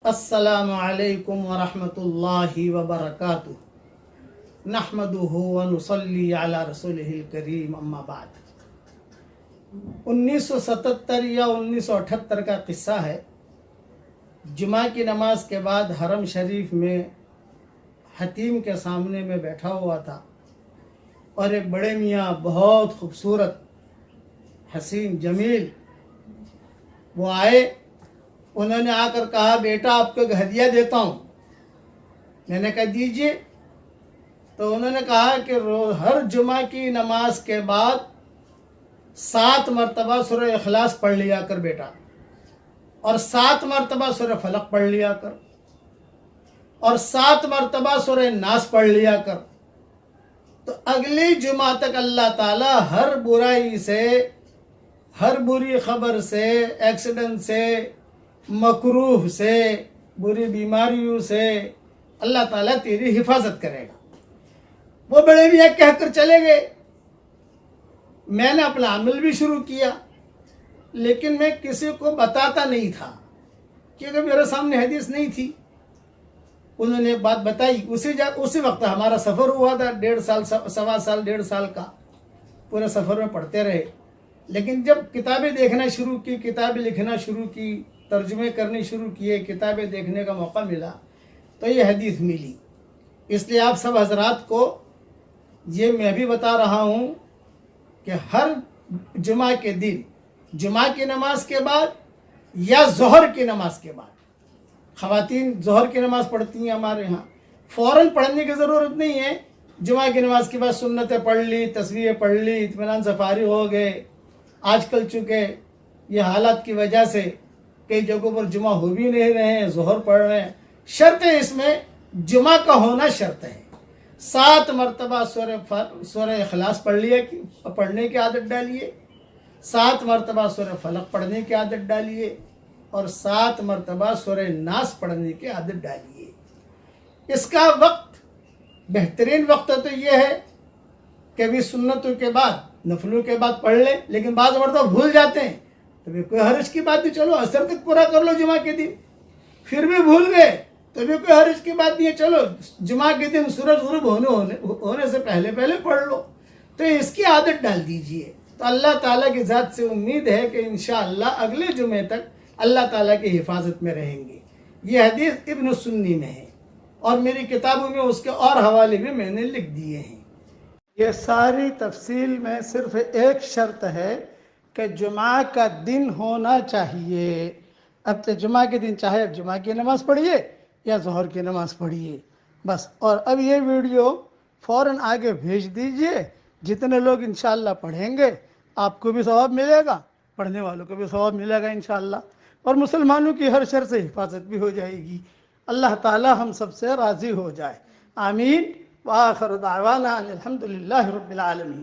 السلام علیکم ورحمۃ اللہ وبرکاتہ نحمدہ ونصلی علی رسولہ الکریم اما بعد 1977 یا 1978 کا قصہ ہے۔ جمعہ کی نماز کے بعد حرم شریف میں حتیم کے سامنے میں بیٹھا ہوا تھا اور ایک بڑے میاں بہت خوبصورت حسین جمیل وہ آئے۔ انہوں نے آ کر کہا بیٹا آپ کو ایک ہدیہ دیتا ہوں۔ میں نے کہا دیجئے۔ تو انہوں نے کہا کہ ہر جمعہ کی نماز کے بعد 7 مرتبہ سورہ اخلاص پڑھ لیا کر بیٹا، اور 7 مرتبہ سورہ فلق پڑھ لیا کر، اور 7 مرتبہ سورہ ناس پڑھ لیا کر۔ تو اگلی جمعہ تک اللہ تعالیٰ ہر برائی سے، ہر بری خبر سے، ایکسیڈنٹ سے، مکروہ سے، بری بیماریوں سے اللہ تعالیٰ تیری حفاظت کرے گا۔ وہ بڑے میاں کہہ کر چلے گئے۔ میں نے اپنا عمل بھی شروع کیا، لیکن میں کسی کو بتاتا نہیں تھا کیونکہ میرے سامنے حدیث نہیں تھی۔ انہوں نے بات بتائی، اسی وقت ہمارا سفر ہوا تھا 1.5 سال، 1.25 سال کا، پورے سفر میں پڑھتے رہے۔ لیکن جب کتابیں دیکھنا شروع کی، کتابیں لکھنا شروع کی، ترجمے کرنے شروع کیے، کتابیں دیکھنے کا موقع ملا تو یہ حدیث ملی۔ اس لیے آپ سب حضرات کو یہ میں بھی بتا رہا ہوں کہ ہر جمعہ کے دن، جمعہ کی نماز کے بعد یا ظہر کی نماز کے بعد، خواتین ظہر کی نماز پڑھتی ہیں ہمارے ہاں، فوراً پڑھنے کی ضرورت نہیں ہے۔ جمعہ کی نماز کے بعد سنتیں پڑھ لی، تسبیحیں پڑھ لی، اطمینان سے فارغ ہو گئے۔ آج کل چونکہ یہ حالات کی وجہ سے کئی جگہوں پر جمعہ ہو بھی نہیں رہے ہیں، ظہر پڑھ رہے ہیں۔ شرط ہے اس میں جمعہ کا ہونا شرط ہے۔ 7 مرتبہ سورہ اخلاص پڑھنے کی عادت ڈالیے، 7 مرتبہ سورہ فلق پڑھنے کی عادت ڈالیے، اور 7 مرتبہ سورہ ناس پڑھنے کی عادت ڈالیے۔ اس کا وقت، بہترین وقت تو یہ ہے کہ ابھی سنتوں کے بعد، نفلوں کے بعد پڑھ لیں، لیکن بعض مرتبہ بھول جاتے ہیں تو بھی کوئی حرج کی بات نہیں، چلو عصر تک پورا کر لو جمعہ کے دن۔ پھر بھی بھول گئے تو بھی کوئی حرج کی بات نہیں ہے، چلو جمعہ کے دن سورج غروب ہونے سے پہلے پڑھ لو۔ تو اس کی عادت ڈال دیجئے، تو اللہ تعالیٰ کی ذات سے امید ہے کہ انشاءاللہ اگلے جمعے تک اللہ تعالیٰ کی حفاظت میں رہیں گے۔ یہ حدیث ابن سنی میں ہے، اور میری کتابوں میں اس کے اور حوالے بھی میں نے لکھ دیے ہیں۔ یہ ساری تفصیل میں صرف ایک شرط ہے کہ جمعہ کا دن ہونا چاہیے۔ اب تو جمعہ کے دن چاہے اب جمعہ کی نماز پڑھیے یا ظہر کی نماز پڑھیے بس۔ اور اب یہ ویڈیو فوراً آگے بھیج دیجئے، جتنے لوگ انشاءاللہ پڑھیں گے آپ کو بھی ثواب ملے گا، پڑھنے والوں کو بھی ثواب ملے گا انشاءاللہ، اور مسلمانوں کی ہر شر سے حفاظت بھی ہو جائے گی۔ اللہ تعالی ہم سب سے راضی ہو جائے، آمین۔ وآخر دعوانا ان الحمدللہ رب العالمین۔